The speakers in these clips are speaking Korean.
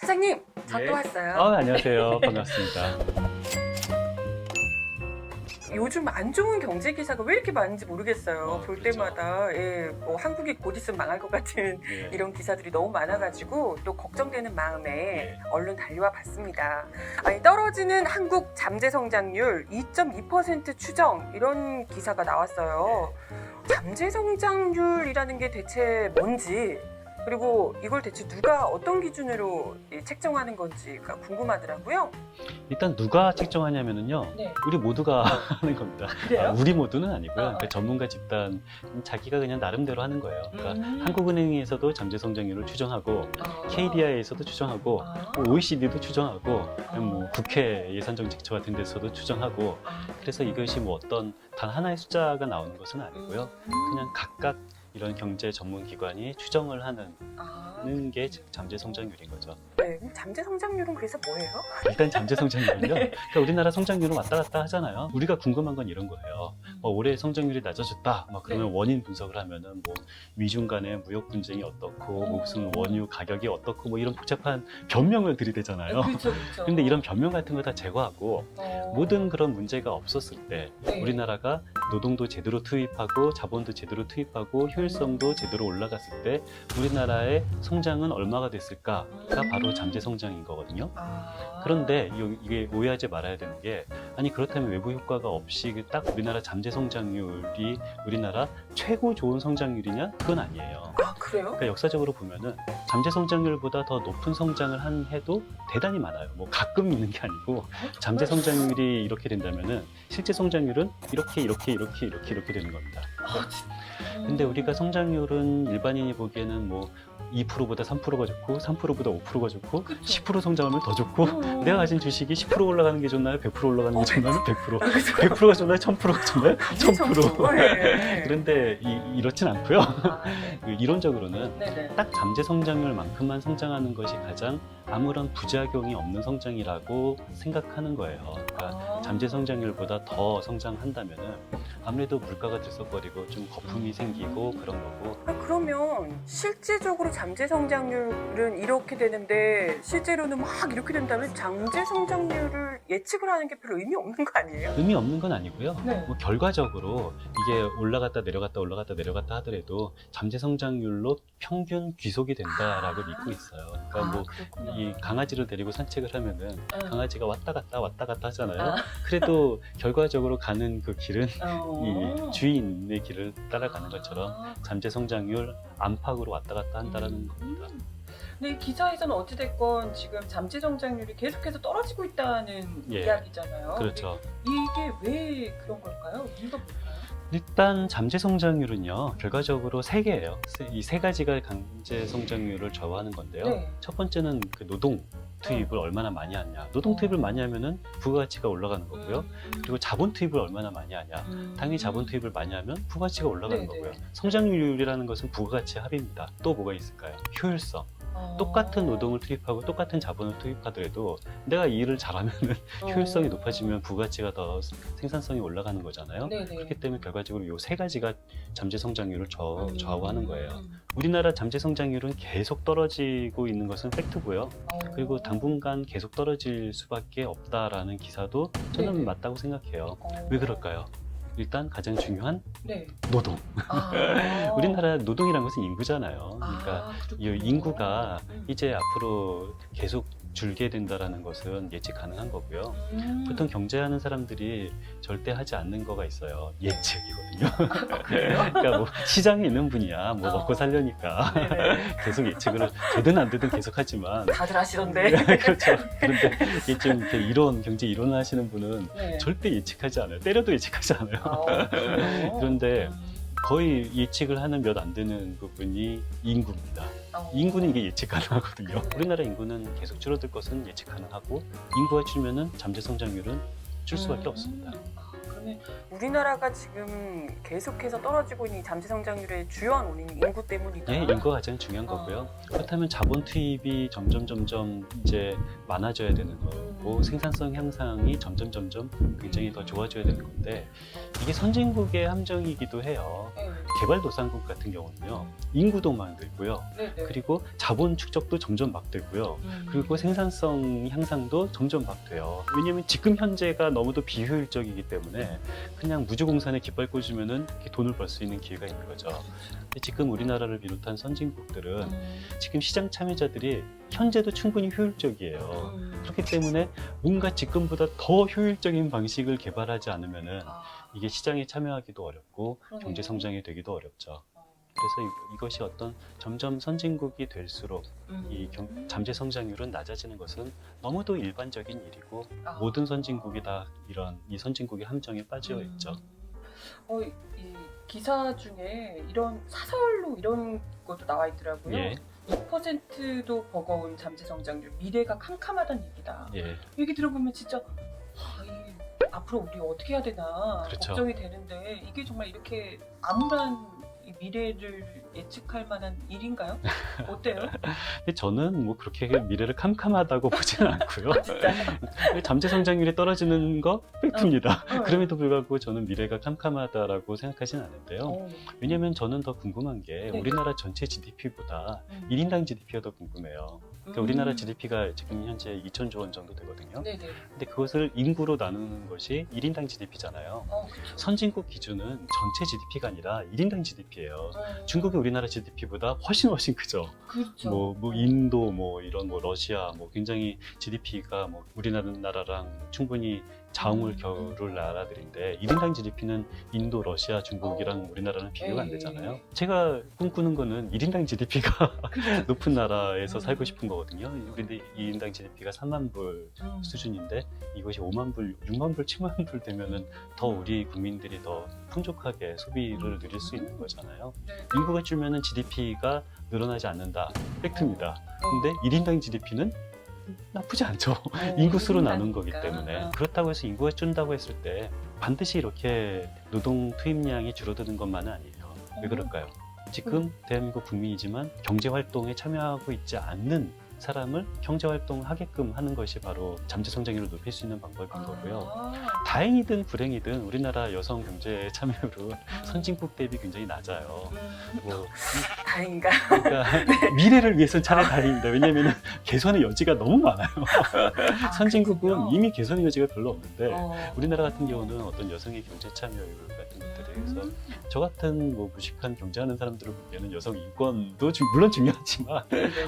사장님, 저 예. 또 왔어요. 안녕하세요. 반갑습니다. 요즘 안 좋은 경제 기사가 왜 이렇게 많은지 모르겠어요. 볼 그렇죠. 때마다 뭐 한국이 곧 있으면 망할 것 같은 예. 이런 기사들이 너무 많아가지고 또 걱정되는 마음에 얼른 달려와 봤습니다. 아니, 떨어지는 한국 잠재 성장률 2.2% 추정, 이런 기사가 나왔어요. 잠재 성장률이라는 게 대체 뭔지, 그리고 이걸 대체 누가 어떤 기준으로 책정하는 건지가 궁금하더라고요. 일단 누가 책정하냐면요. 네. 우리 모두가 하는 겁니다. 그래요? 우리 모두는 아니고요. 어. 그러니까 전문가 집단 자기가 그냥 나름대로 하는 거예요. 그러니까 한국은행에서도 잠재 성장률을 추정하고 KDI에서도 추정하고 OECD도 추정하고 뭐 국회 예산정책처 같은 데서도 추정하고 그래서 이것이 뭐 어떤 단 하나의 숫자가 나오는 것은 아니고요. 그냥 각각 이런 경제 전문 기관이 추정을 하는 게 잠재 성장률인 거죠. 네, 그럼 잠재 성장률은 그래서 뭐예요? 일단 잠재 성장률은요. 네. 그러니까 우리나라 성장률은 왔다 갔다 하잖아요. 우리가 궁금한 건 이런 거예요. 올해 성장률이 낮아졌다. 막 그러면 네. 원인 분석을 하면은 뭐 미중 간의 무역 분쟁이 어떻고 뭐 무슨 원유 가격이 어떻고 뭐 이런 복잡한 변명을 들이대잖아요. 그렇죠, 그렇죠. 근데 이런 변명 같은 거 다 제거하고 모든 그런 문제가 없었을 때 네. 우리나라가 노동도 제대로 투입하고 자본도 제대로 투입하고 효율성도 제대로 올라갔을 때 우리나라의 성장은 얼마가 됐을까가 바로 잠재 성장인 거거든요. 그런데 이게 오해하지 말아야 되는 게 아니 그렇다면 외부 효과가 없이 딱 우리나라 잠재 성장률이 우리나라 최고 좋은 성장률이냐? 그건 아니에요. 아, 그래요? 그러니까 역사적으로 보면은 잠재 성장률보다 더 높은 성장을 한 해도 대단히 많아요. 뭐 가끔 있는 게 아니고 잠재 성장률이 이렇게 된다면은 실제 성장률은 이렇게 되는 겁니다. 근데 우리가 성장률은 일반인이 보기에는 뭐 2%보다 3%가 좋고 3%보다 5%가 좋고 그쵸. 10% 성장하면 더 좋고 내가 가진 주식이 10% 올라가는 게 좋나요? 100% 올라가는 게 좋나요? 100%. 100%가 좋나요? 1000%가 좋나요? 1000%. 네. 그런데 이렇진 않고요. 네. 이론적으로는 네네. 딱 잠재 성장률만큼만 성장하는 것이 가장 아무런 부작용이 없는 성장이라고 생각하는 거예요. 그러니까 잠재 성장률보다 더 성장한다면은 아무래도 물가가 들썩거리고 좀 거품이 생기고 그런 거고. 그러면 실제적으로 잠재 성장률은 이렇게 되는데 실제로는 막 이렇게 된다면 잠재 성장률을 예측을 하는 게 별로 의미 없는 거 아니에요? 의미 없는 건 아니고요. 네. 뭐 결과적으로 이게 올라갔다 내려갔다 하더라도 잠재 성장률로 평균 귀속이 된다라고 믿고 있어요. 그러니까 뭐 그렇구나. 이 강아지를 데리고 산책을 하면은 강아지가 왔다 갔다 하잖아요. 아. 그래도 결과적으로 가는 그 길은 어. 이 주인의 길을 따라가는 것처럼 잠재 성장률 안팎으로 왔다 갔다 한다라는 겁니다. 근데 기사에서는 어찌됐건 지금 잠재 성장률이 계속해서 떨어지고 있다는 예. 이야기잖아요. 그렇죠. 이게 왜 그런 걸까요? 이유가 뭘까요? 일단 잠재 성장률은요 결과적으로 세 개예요. 이 세 가지가 잠재 성장률을 좌우하는 건데요. 네. 첫 번째는 그 노동 투입을 얼마나 많이 하냐. 노동 투입을 많이 하면은 부가가치가 올라가는 거고요. 그리고 자본 투입을 얼마나 많이 하냐. 당연히 자본 투입을 많이 하면 부가가치가 올라가는 네네. 거고요. 성장률이라는 것은 부가가치 합입니다. 또 뭐가 있을까요? 효율성. 똑같은 노동을 투입하고 똑같은 자본을 투입하더라도 내가 이 일을 잘하면은 효율성이 높아지면 부가가치가 더 생산성이 올라가는 거잖아요. 네네. 그렇기 때문에 결과적으로 이 세 가지가 잠재 성장률을 좌우하는 거예요. 우리나라 잠재 성장률은 계속 떨어지고 있는 것은 팩트고요. 그리고 당분간 계속 떨어질 수밖에 없다라는 기사도 저는 네네. 맞다고 생각해요. 왜 그럴까요? 일단 가장 중요한 네. 노동. 아. 우리나라 노동이란 것은 인구잖아요. 그러니까 이 그렇군요. 인구가 이제 앞으로 계속 줄게 된다라는 것은 예측 가능한 거고요. 보통 경제하는 사람들이 절대 하지 않는 거가 있어요. 예측이거든요. 그러니까 뭐 시장에 있는 분이야 뭐 먹고 살려니까 네네. 계속 예측을 되든 안 되든 계속 하지만 다들 하시던데. 그렇죠. 그런데 이게 좀 이렇게 경제 이론을 하시는 분은 네. 절대 예측하지 않아요. 때려도 예측하지 않아요. 그래요? 그런데 거의 예측을 하는 몇 안 되는 부분이 인구입니다. 인구는 이게 예측 가능하거든요. 우리나라 인구는 계속 줄어들 것은 예측 가능하고 인구가 줄면은 잠재 성장률은 줄 수밖에 없습니다. 그러면 우리나라가 지금 계속해서 떨어지고 있는 이 잠재 성장률의 주요한 원인이 인구 때문이다. 예, 인구가 가장 중요한 거고요. 그렇다면 자본 투입이 점점 이제 많아져야 되는 거고 생산성 향상이 점점 굉장히 더 좋아져야 되는 건데 이게 선진국의 함정이기도 해요. 개발도상국 같은 경우는요, 인구도 막 늘고요. 네네. 그리고 자본 축적도 점점 막 되고요. 그리고 생산성 향상도 점점 막 돼요. 왜냐면 지금 현재가 너무도 비효율적이기 때문에 그냥 무주공산에 깃발 꽂으면은 이렇게 돈을 벌 수 있는 기회가 있는 거죠. 근데 지금 우리나라를 비롯한 선진국들은 지금 시장 참여자들이 현재도 충분히 효율적이에요. 그렇기 때문에 뭔가 지금보다 더 효율적인 방식을 개발하지 않으면은 이게 시장에 참여하기도 어렵고 경제 성장이 되기도 어렵죠. 그래서 이것이 어떤 점점 선진국이 될수록 이 잠재 성장률은 낮아지는 것은 너무도 일반적인 일이고 모든 선진국이 다 이 선진국의 함정에 빠져 있죠. 이 기사 중에 이런 사설로 이런 것도 나와 있더라고요. 예. 2%도 버거운 잠재 성장률, 미래가 캄캄하다는 얘기다. 예. 얘기 들어보면 진짜 앞으로 우리 어떻게 해야 되나 그렇죠. 걱정이 되는데 이게 정말 이렇게 암울한 이 미래를 예측할 만한 일인가요? 어때요? 근데 저는 뭐 그렇게 미래를 캄캄하다고 보지는 않고요. 진짜? 잠재 성장률이 떨어지는 거 팩트입니다. 어. 그럼에도 불구하고 저는 미래가 캄캄하다라고 생각하지는 않는데요. 왜냐면 저는 더 궁금한 게 네. 우리나라 전체 GDP보다 1인당 GDP가 더 궁금해요. 그러니까 우리나라 GDP가 지금 현재 2,000조 원 정도 되거든요. 네네. 근데 그것을 인구로 나누는 것이 1인당 GDP잖아요. 그쵸. 선진국 기준은 전체 GDP가 아니라 1인당 GDP예요. 중국이 우리나라 GDP보다 훨씬 크죠. 그렇죠. 뭐 인도, 뭐 이런 뭐 러시아, 뭐 굉장히 GDP가 뭐 우리나라랑 충분히 자웅을 겨룰 나라들인데 1인당 GDP는 인도, 러시아, 중국이랑 우리나라는 비교가 안 되잖아요. 제가 꿈꾸는 거는 1인당 GDP가 높은 나라에서 살고 싶은 거거든요. 그런데 2인당 GDP가 3만 불 수준인데 이것이 5만 불, 6만 불, 7만 불 되면은 더 우리 국민들이 더 풍족하게 소비를 누릴 수 있는 거잖아요. 인구가 줄면은 GDP가 늘어나지 않는다. 팩트입니다. 근데 1인당 GDP는 나쁘지 않죠. 인구수로 나눈 거기 때문에. 그렇다고 해서 인구가 준다고 했을 때 반드시 이렇게 노동 투입량이 줄어드는 것만은 아니에요. 왜 그럴까요? 지금 대한민국 국민이지만 경제활동에 참여하고 있지 않는 사람을 경제활동을 하게끔 하는 것이 바로 잠재 성장률을 높일 수 있는 방법인 거고요. 다행이든 불행이든 우리나라 여성 경제 참여율은 선진국 대비 굉장히 낮아요. 뭐 다행인가? 그러니까 미래를 위해서는 차라리 다행입니다. 왜냐하면 개선의 여지가 너무 많아요. 선진국은 그렇군요. 이미 개선의 여지가 별로 없는데 우리나라 같은 경우는 어떤 여성의 경제 참여율 같은 것들에 대해서 저 같은 뭐 무식한 경제하는 사람들을 보기에는 여성 인권도 물론 중요하지만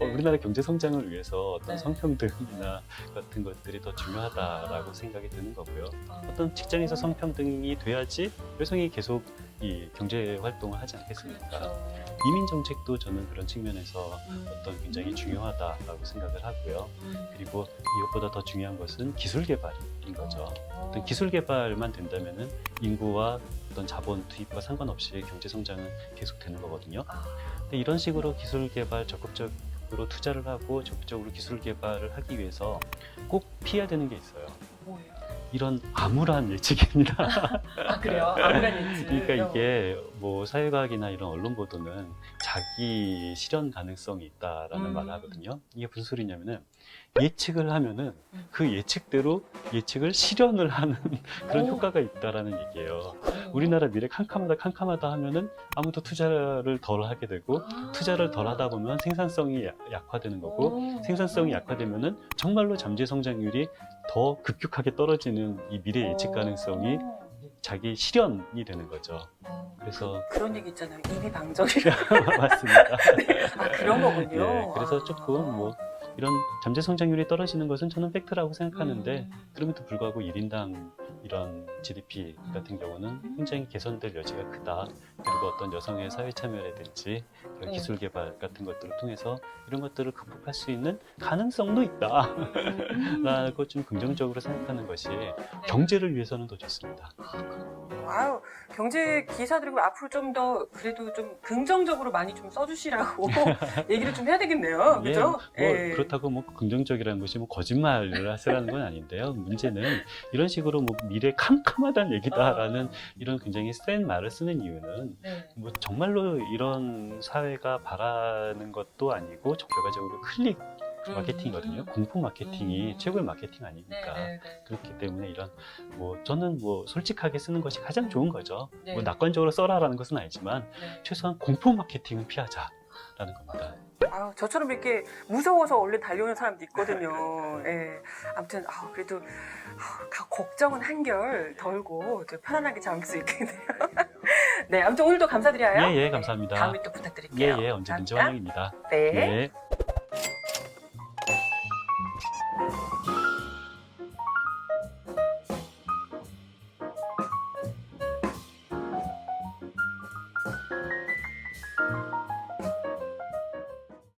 우리나라 경제 성장을 위해서 어떤 성평등이나 같은 것들이 더 중요하다라고 생각이 드는 거고요. 어떤 직장에서 성평등이 돼야지 여성이 계속 이 경제 활동을 하지 않겠습니까? 그렇죠. 이민 정책도 저는 그런 측면에서 어떤 굉장히 중요하다라고 생각을 하고요. 그리고 이것보다 더 중요한 것은 기술 개발인 거죠. 어떤 기술 개발만 된다면은 인구와 어떤 자본 투입과 상관없이 경제 성장은 계속되는 거거든요. 근데 이런 식으로 기술 개발 적극적으로 투자를 하고 적극적으로 기술 개발을 하기 위해서 꼭 피해야 되는 게 있어요. 뭐예요? 이런 암울한 예측입니다. 그래요? 암울한 예측. 그러니까 이게 뭐 사회과학이나 이런 언론 보도는 자기 실현 가능성이 있다라는 말을 하거든요. 이게 무슨 소리냐면은 예측을 하면은 그 예측대로 예측을 실현을 하는 그런 효과가 있다라는 얘기예요. 우리나라 미래 캄캄하다 하면은 아무도 투자를 덜 하게 되고 투자를 덜 하다 보면 생산성이 약화되는 거고 생산성이 약화되면은 정말로 잠재 성장률이 더 급격하게 떨어지는 이 미래 예측 가능성이 자기 실현이 되는 거죠. 그래서 그런 얘기 있잖아요. 입이 방정이라. 맞습니다. 그런 거군요. 예, 그래서 조금 뭐 이런 잠재 성장률이 떨어지는 것은 저는 팩트라고 생각하는데 그럼에도 불구하고 1인당 이런 GDP 같은 경우는 굉장히 개선될 여지가 크다. 그리고 어떤 여성의 사회 참여라든지 그런 기술 개발 같은 것들을 통해서 이런 것들을 극복할 수 있는 가능성도 있다. 라고 좀 긍정적으로 생각하는 것이 경제를 위해서는 더 좋습니다. 아유, 경제 기사들이 앞으로 좀 더 그래도 좀 긍정적으로 많이 좀 써주시라고 얘기를 좀 해야 되겠네요. 예, 그죠? 뭐 그렇다고 뭐 긍정적이라는 것이 뭐 거짓말을 하시라는 건 아닌데요. 문제는 이런 식으로 뭐 미래 캄캄하다는 얘기다라는 이런 굉장히 센 말을 쓰는 이유는 뭐 정말로 이런 사회가 바라는 것도 아니고 결과적으로 마케팅이거든요. 공포 마케팅이 최고의 마케팅 아닙니까? 네네네. 그렇기 때문에 이런 저는 솔직하게 쓰는 것이 가장 좋은 거죠. 네. 낙관적으로 써라라는 것은 아니지만 네. 최소한 공포 마케팅은 피하자라는 겁니다. 아유, 저처럼 이렇게 무서워서 얼른 달려오는 사람도 있거든요. 예. 아무튼 그래도 걱정은 한결 덜고 좀 편안하게 잠을 수 있겠네요. 네, 아무튼 오늘도 감사드려요. 예, 감사합니다. 네, 다음에 또 부탁드릴게요. 예, 언제든지 감사합니다. 환영입니다. 네. 예.